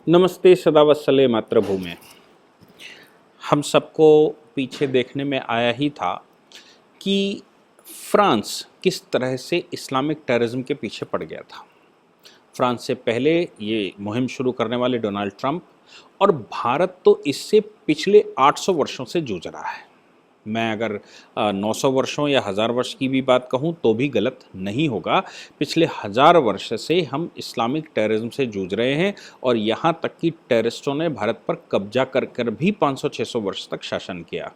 नमस्ते सदा वत्सले मातृभूमि। हम सबको पीछे देखने में आया ही था कि फ्रांस किस तरह से इस्लामिक टेररिज्म के पीछे पड़ गया था। फ्रांस से पहले ये मुहिम शुरू करने वाले डोनाल्ड ट्रंप, और भारत तो इससे पिछले 800 वर्षों से जूझ रहा है। मैं अगर 900 वर्षों या 1000 वर्ष की भी बात कहूँ तो भी गलत नहीं होगा। पिछले 1000 वर्ष से हम इस्लामिक टेररिज्म से जूझ रहे हैं, और यहाँ तक कि टेररिस्टों ने भारत पर कब्जा कर कर भी 500-600 वर्ष तक शासन किया।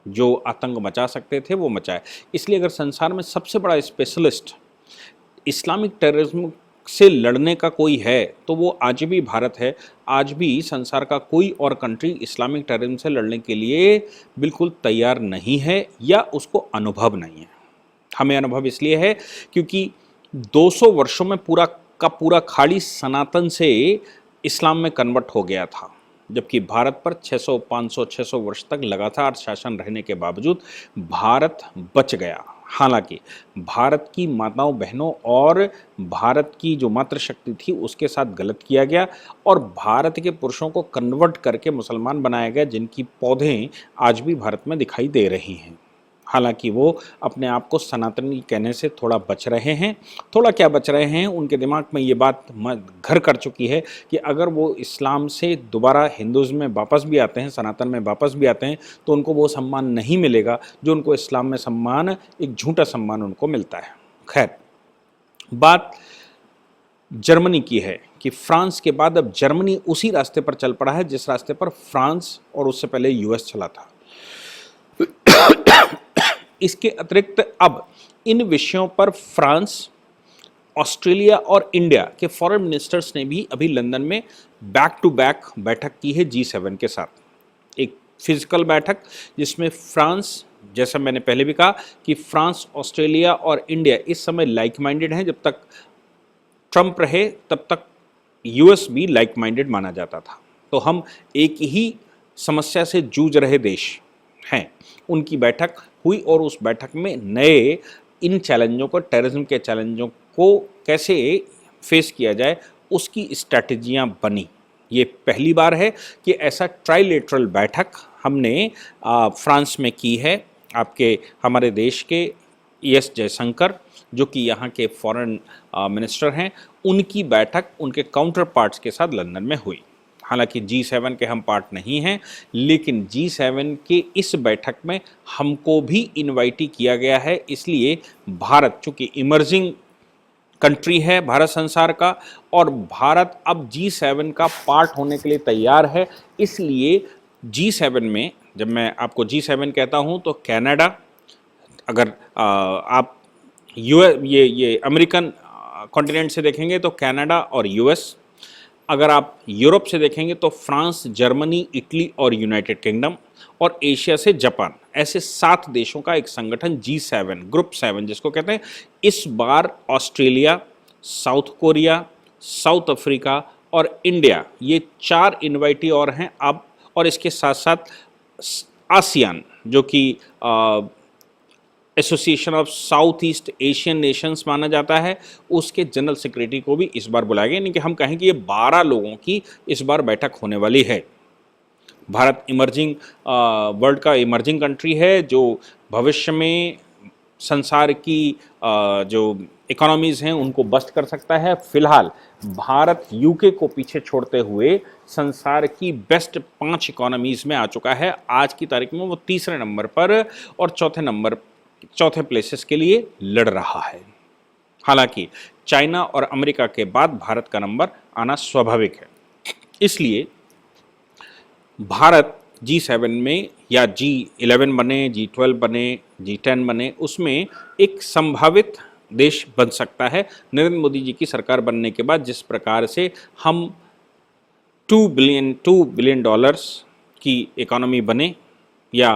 जो आतंक मचा सकते थे वो मचाए। इसलिए अगर संसार में सबसे बड़ा स्पेशलिस्ट इस्लामिक टेररिज्म से लड़ने का कोई है तो वो आज भी भारत है। आज भी संसार का कोई और कंट्री इस्लामिक टेररिज्म से लड़ने के लिए बिल्कुल तैयार नहीं है, या उसको अनुभव नहीं है। हमें अनुभव इसलिए है क्योंकि 200 वर्षों में पूरा का पूरा खाड़ी सनातन से इस्लाम में कन्वर्ट हो गया था, जबकि भारत पर 600, 500, 600 वर्ष तक लगातार शासन रहने के बावजूद भारत बच गया। हालांकि भारत की माताओं बहनों और भारत की जो मातृशक्ति थी उसके साथ गलत किया गया, और भारत के पुरुषों को कन्वर्ट करके मुसलमान बनाया गया, जिनकी पौधें आज भी भारत में दिखाई दे रही हैं। हालांकि वो अपने आप को सनातनी कहने से थोड़ा बच रहे हैं। थोड़ा क्या बच रहे हैं, उनके दिमाग में ये बात घर कर चुकी है कि अगर वो इस्लाम से दोबारा हिंदुज़्म में वापस भी आते हैं, सनातन में वापस भी आते हैं, तो उनको वो सम्मान नहीं मिलेगा जो उनको इस्लाम में सम्मान, एक झूठा सम्मान उनको मिलता है। खैर, बात जर्मनी की है कि फ्रांस के बाद अब जर्मनी उसी रास्ते पर चल पड़ा है जिस रास्ते पर फ्रांस और उससे पहले यूएस चला था। इसके अतिरिक्त अब इन विषयों पर फ्रांस, ऑस्ट्रेलिया और इंडिया के फॉरेन मिनिस्टर्स ने भी अभी लंदन में बैक टू बैक बैठक की है G7 के साथ। एक फिजिकल बैठक जिसमें फ्रांस, जैसा मैंने पहले भी कहा कि फ्रांस, ऑस्ट्रेलिया और इंडिया इस समय लाइक माइंडेड हैं। जब तक ट्रंप रहे तब तक यूएस भी लाइक माइंडेड माना जाता था। तो हम एक ही समस्या से जूझ रहे देश हैं। उनकी बैठक हुई और उस बैठक में नए इन चैलेंजों को, टेररिज्म के चैलेंजों को कैसे फेस किया जाए, उसकी स्ट्रैटेजियां बनी। ये पहली बार है कि ऐसा ट्राइलेटरल बैठक हमने फ्रांस में की है। आपके हमारे देश के एस जयशंकर, जो कि यहाँ के फॉरेन मिनिस्टर हैं, उनकी बैठक उनके काउंटर पार्ट्स के साथ लंदन में हुई। हालांकि G7 के हम पार्ट नहीं हैं, लेकिन G7 के इस बैठक में हमको भी इनवाइट किया गया है। इसलिए भारत, चूँकि इमर्जिंग कंट्री है भारत संसार का, और भारत अब G7 का पार्ट होने के लिए तैयार है। इसलिए G7 में, जब मैं आपको G7 कहता हूँ तो कनाडा, अगर आप ये अमेरिकन कॉन्टिनेंट से देखेंगे तो कनाडा और यूएस, अगर आप यूरोप से देखेंगे तो फ्रांस, जर्मनी, इटली और यूनाइटेड किंगडम, और एशिया से जापान, ऐसे 7 देशों का एक संगठन G7, ग्रुप 7 जिसको कहते हैं। इस बार Australia, South Korea, South Africa और इंडिया, ये 4 इनवाइटी और हैं अब, और इसके साथ साथ आसियान, जो कि association of south east Asian Nations माना जाता है, उसके जनरल सेक्रेटरी को भी इस बार बुलाया गया। यानी कि हम कहें कि ये 12 लोगों की इस बार बैठक होने वाली है। भारत इमर्जिंग वर्ल्ड का इमर्जिंग कंट्री है, जो भविष्य में संसार की जो इकोनॉमीज़ हैं उनको बस्ट कर सकता है। फिलहाल भारत यूके को पीछे छोड़ते हुए संसार की बेस्ट 5 इकोनॉमीज़ में आ चुका है। आज की तारीख में वो तीसरे नंबर पर और चौथे प्लेसेस के लिए लड़ रहा है। हालांकि चाइना और अमेरिका के बाद भारत का नंबर आना स्वाभाविक है। इसलिए भारत G7 में, या G11 बने, G12 बने, G10 बने, उसमें एक संभावित देश बन सकता है। नरेंद्र मोदी जी की सरकार बनने के बाद जिस प्रकार से हम $2 बिलियन की इकोनॉमी बने, या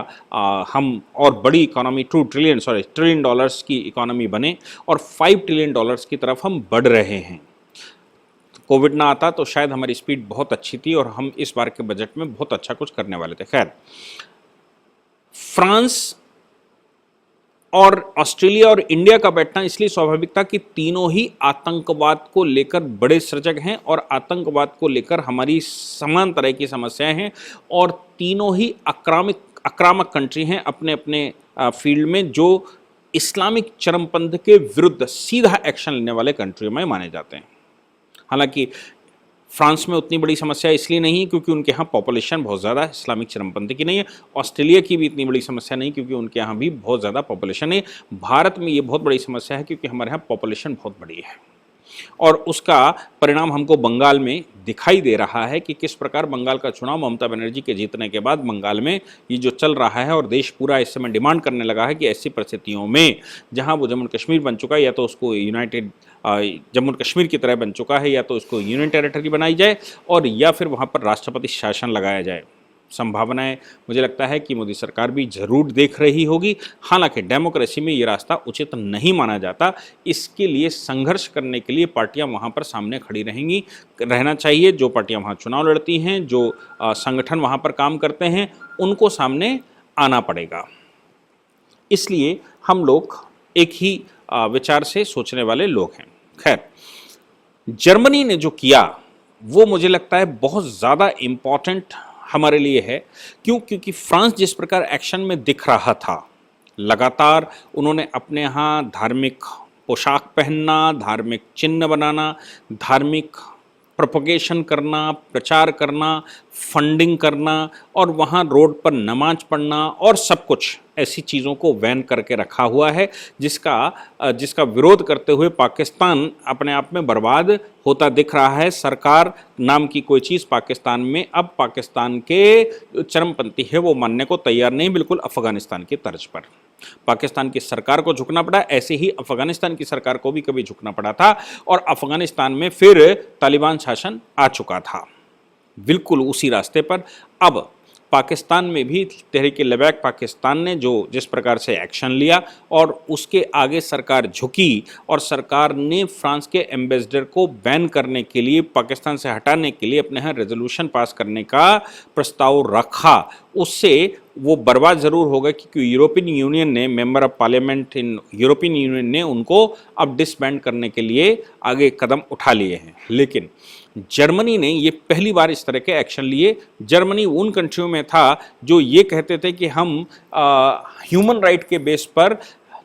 हम और बड़ी इकोनॉमी ट्रिलियन डॉलर्स की इकोनॉमी बने, और $5 ट्रिलियन की तरफ हम बढ़ रहे हैं। कोविड ना आता तो शायद हमारी स्पीड बहुत अच्छी थी और हम इस बार के बजट में बहुत अच्छा कुछ करने वाले थे। खैर, फ्रांस और ऑस्ट्रेलिया और इंडिया का बैठना इसलिए स्वाभाविक था कि तीनों ही आतंकवाद को लेकर बड़े सजग हैं और आतंकवाद को लेकर हमारी समान तरह की समस्याएं हैं और तीनों ही आक्रामक कंट्री हैं अपने अपने फील्ड में, जो इस्लामिक चरमपंथ के विरुद्ध सीधा एक्शन लेने वाले कंट्रियों में माने जाते हैं। हालांकि फ्रांस में उतनी बड़ी समस्या इसलिए नहीं क्योंकि उनके यहाँ पॉपुलेशन बहुत ज़्यादा इस्लामिक चरमपंथी की नहीं है। ऑस्ट्रेलिया की भी इतनी बड़ी समस्या नहीं क्योंकि उनके यहाँ भी बहुत ज़्यादा पॉपुलेशन है। भारत में ये बहुत बड़ी समस्या है क्योंकि हमारे यहाँ पॉपुलेशन बहुत बड़ी है और उसका परिणाम हमको बंगाल में दिखाई दे रहा है कि किस प्रकार बंगाल का चुनाव ममता बनर्जी के जीतने के बाद बंगाल में ये जो चल रहा है और देश पूरा इस समय डिमांड करने लगा है कि ऐसी परिस्थितियों में जहां वो जम्मू कश्मीर बन चुका है या तो उसको जम्मू कश्मीर की तरह बन चुका है या तो उसको यूनियन टेरिटरी बनाई जाए और या फिर वहाँ पर राष्ट्रपति शासन लगाया जाए। संभावनाएं मुझे लगता है कि मोदी सरकार भी जरूर देख रही होगी। हालांकि डेमोक्रेसी में ये रास्ता उचित नहीं माना जाता। इसके लिए संघर्ष करने के लिए पार्टियां वहां पर सामने खड़ी रहना चाहिए। जो पार्टियां वहां चुनाव लड़ती हैं, जो संगठन वहां पर काम करते हैं, उनको सामने आना पड़ेगा। इसलिए हम लोग एक ही विचार से सोचने वाले लोग हैं। खैर, जर्मनी ने जो किया वो मुझे लगता है बहुत ज़्यादा इम्पॉर्टेंट हमारे लिए है। क्यों? क्योंकि फ्रांस जिस प्रकार एक्शन में दिख रहा था, लगातार उन्होंने अपने यहाँ धार्मिक पोशाक पहनना, धार्मिक चिन्ह बनाना, धार्मिक प्रोपगेशन करना, प्रचार करना, फंडिंग करना और वहाँ रोड पर नमाज पढ़ना और सब कुछ ऐसी चीज़ों को बैन करके रखा हुआ है जिसका विरोध करते हुए पाकिस्तान अपने आप में बर्बाद होता दिख रहा है। सरकार नाम की कोई चीज़ पाकिस्तान में अब पाकिस्तान के चरमपंथी है वो मानने को तैयार नहीं, बिल्कुल अफगानिस्तान की तर्ज पर। पाकिस्तान की सरकार को झुकना पड़ा, ऐसे ही अफगानिस्तान की सरकार को भी कभी झुकना पड़ा था और अफगानिस्तान में फिर तालिबान शासन आ चुका था, बिल्कुल उसी रास्ते पर। अब पाकिस्तान में भी तहरीक-ए-लिबाक पाकिस्तान ने जिस प्रकार से एक्शन लिया और उसके आगे सरकार झुकी और सरकार ने फ्रांस के एम्बेसडर को बैन करने के लिए, पाकिस्तान से हटाने के लिए अपने यहाँ रेजोल्यूशन पास करने का प्रस्ताव रखा। उससे वो बर्बाद ज़रूर होगा क्योंकि यूरोपियन यूनियन ने, member of parliament in European union ने उनको अब डिसबैंड करने के लिए आगे कदम उठा लिए हैं। लेकिन जर्मनी ने ये पहली बार इस तरह के एक्शन लिए। जर्मनी उन कंट्रियों में था जो ये कहते थे कि हम ह्यूमन राइट के बेस पर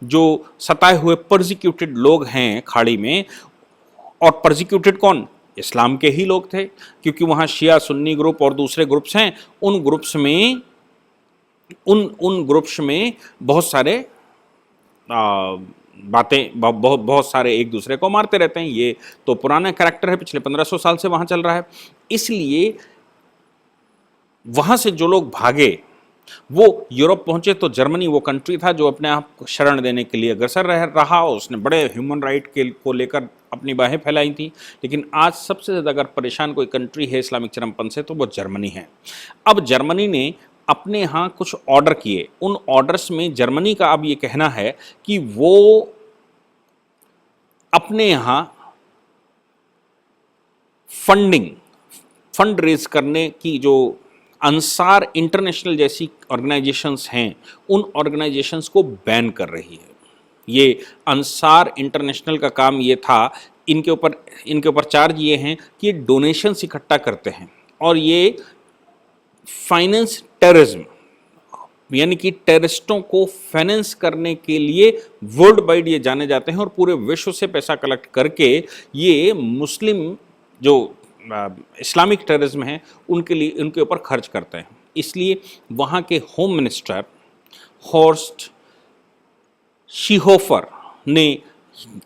जो सताए हुए परसिक्यूटेड लोग हैं खाड़ी में, और परसिक्यूटेड कौन? इस्लाम के ही लोग थे क्योंकि वहाँ शिया सुन्नी ग्रुप और दूसरे ग्रुप्स हैं। उन ग्रुप्स में बहुत सारे बहुत सारे एक दूसरे को मारते रहते हैं। ये तो पुराना कैरेक्टर है, पिछले 1500 साल से वहां चल रहा है। इसलिए वहां से जो लोग भागे वो यूरोप पहुंचे तो जर्मनी वो कंट्री था जो अपने आप को शरण देने के लिए अग्रसर रहा। उसने बड़े ह्यूमन राइट को लेकर अपनी बाहें फैलाई थी। लेकिन आज सबसे ज़्यादा अगर परेशान कोई कंट्री है इस्लामिक चरमपंथ से तो वो जर्मनी है। अब जर्मनी ने अपने यहाँ कुछ ऑर्डर किए। उन ऑर्डर्स में जर्मनी का अब ये कहना है कि वो अपने यहाँ फंड रेज करने की, जो अंसार इंटरनेशनल जैसी ऑर्गेनाइजेशंस हैं, उन ऑर्गेनाइजेशंस को बैन कर रही है। ये अंसार इंटरनेशनल का काम ये था, इनके ऊपर चार्ज ये हैं कि ये डोनेशंस इकट्ठा करते हैं और ये फाइनेंस टेररिज्म, यानी कि टेररिस्टों को फाइनेंस करने के लिए वर्ल्ड वाइड ये जाने जाते हैं और पूरे विश्व से पैसा कलेक्ट करके ये मुस्लिम जो इस्लामिक टेररिज्म है उनके ऊपर खर्च करते हैं। इसलिए वहाँ के होम मिनिस्टर हॉर्स्ट शीहोफर ने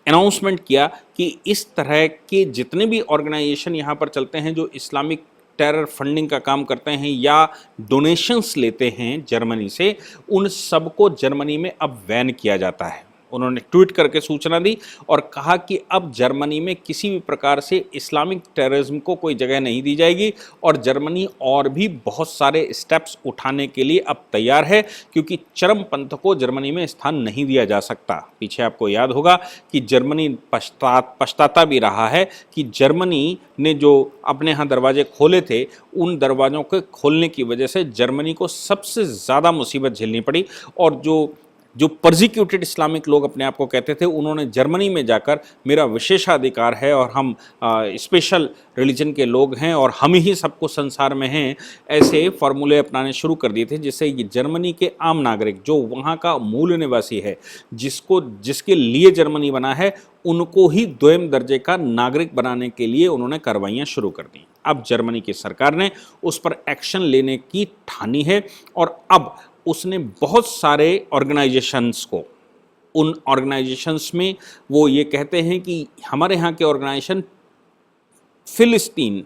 अनाउंसमेंट किया कि इस तरह के जितने भी ऑर्गेनाइजेशन यहाँ पर चलते हैं जो इस्लामिक टेरर फंडिंग का काम करते हैं या डोनेशंस लेते हैं जर्मनी से, उन सबको जर्मनी में अब बैन किया जाता है। उन्होंने ट्वीट करके सूचना दी और कहा कि अब जर्मनी में किसी भी प्रकार से इस्लामिक टेररिज्म को कोई जगह नहीं दी जाएगी और जर्मनी और भी बहुत सारे स्टेप्स उठाने के लिए अब तैयार है क्योंकि चरमपंथ को जर्मनी में स्थान नहीं दिया जा सकता। पीछे आपको याद होगा कि जर्मनी पछताता भी रहा है कि जर्मनी ने जो अपने यहाँ दरवाजे खोले थे, उन दरवाज़ों के खोलने की वजह से जर्मनी को सबसे ज़्यादा मुसीबत झेलनी पड़ी और जो जो परसिक्यूटेड इस्लामिक लोग अपने आप को कहते थे, उन्होंने जर्मनी में जाकर मेरा विशेषाधिकार है और हम स्पेशल रिलीजन के लोग हैं और हम ही सबको संसार में हैं, ऐसे फार्मूले अपनाने शुरू कर दिए थे, जिससे ये जर्मनी के आम नागरिक जो वहाँ का मूल निवासी है, जिसके लिए जर्मनी बना है, उनको ही द्वितीय दर्जे का नागरिक बनाने के लिए उन्होंने कार्रवाइयाँ शुरू कर दी। अब जर्मनी की सरकार ने उस पर एक्शन लेने की ठानी है और अब उसने बहुत सारे ऑर्गेनाइजेशंस को, उन ऑर्गेनाइजेशंस में वो ये कहते हैं कि हमारे यहाँ के ऑर्गेनाइजेशन फिलिस्तीन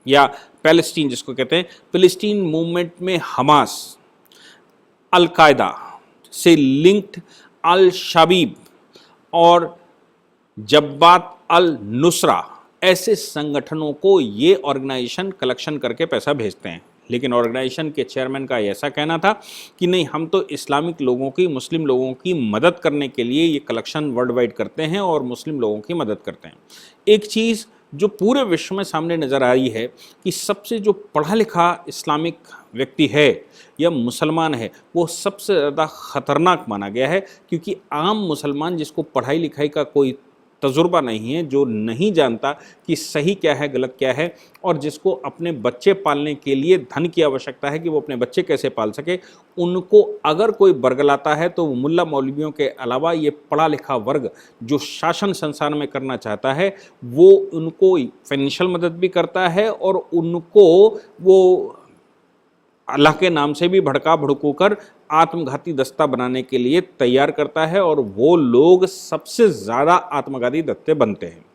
या पैलेस्टीन जिसको कहते हैं, फिलिस्तीन मूवमेंट में हमास, अल-कायदा से लिंक्ड अल शबीब और जब्बात अल नुसरा, ऐसे संगठनों को ये ऑर्गेनाइजेशन कलेक्शन करके पैसा भेजते हैं। लेकिन ऑर्गेनाइजेशन के चेयरमैन का ऐसा कहना था कि नहीं, हम तो इस्लामिक लोगों की, मुस्लिम लोगों की मदद करने के लिए ये कलेक्शन वर्ल्ड वाइड करते हैं और मुस्लिम लोगों की मदद करते हैं। एक चीज़ जो पूरे विश्व में सामने नज़र आ रही है कि सबसे जो पढ़ा लिखा इस्लामिक व्यक्ति है या मुसलमान है, वो सबसे ज़्यादा ख़तरनाक माना गया है, क्योंकि आम मुसलमान जिसको पढ़ाई लिखाई का कोई तजुर्बा नहीं है, जो नहीं जानता कि सही क्या है गलत क्या है, और जिसको अपने बच्चे पालने के लिए धन की आवश्यकता है कि वो अपने बच्चे कैसे पाल सके, उनको अगर कोई बरगलाता है तो मुल्ला मौलवियों के अलावा ये पढ़ा लिखा वर्ग जो शासन संसार में करना चाहता है, वो उनको फाइनेंशियल मदद भी करता है और उनको वो अल्लाह के नाम से भी भड़का भड़कू कर आत्मघाती दस्ता बनाने के लिए तैयार करता है, और वो लोग सबसे ज़्यादा आत्मघाती दस्ते बनते हैं।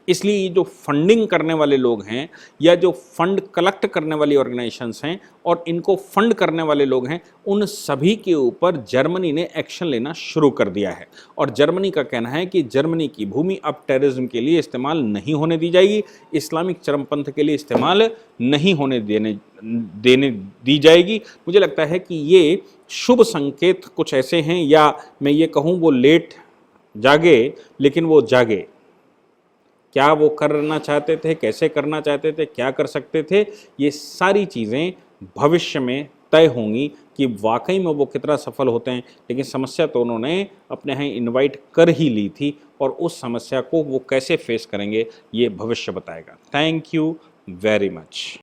इसलिए ये जो फंडिंग करने वाले लोग हैं या जो फंड कलेक्ट करने वाली ऑर्गेनाइजेशंस हैं और इनको फंड करने वाले लोग हैं, उन सभी के ऊपर जर्मनी ने एक्शन लेना शुरू कर दिया है। और जर्मनी का कहना है कि जर्मनी की भूमि अब टेररिज्म के लिए इस्तेमाल नहीं होने दी जाएगी, इस्लामिक चरमपंथ के लिए इस्तेमाल नहीं होने देने दी जाएगी। मुझे लगता है कि ये शुभ संकेत कुछ ऐसे हैं, या मैं ये कहूँ वो लेट जागे लेकिन वो जागे। क्या वो करना चाहते थे, कैसे करना चाहते थे, क्या कर सकते थे, ये सारी चीज़ें भविष्य में तय होंगी कि वाकई में वो कितना सफल होते हैं। लेकिन समस्या तो उन्होंने अपने यहाँ इनवाइट कर ही ली थी, और उस समस्या को वो कैसे फेस करेंगे ये भविष्य बताएगा। Thank you very much.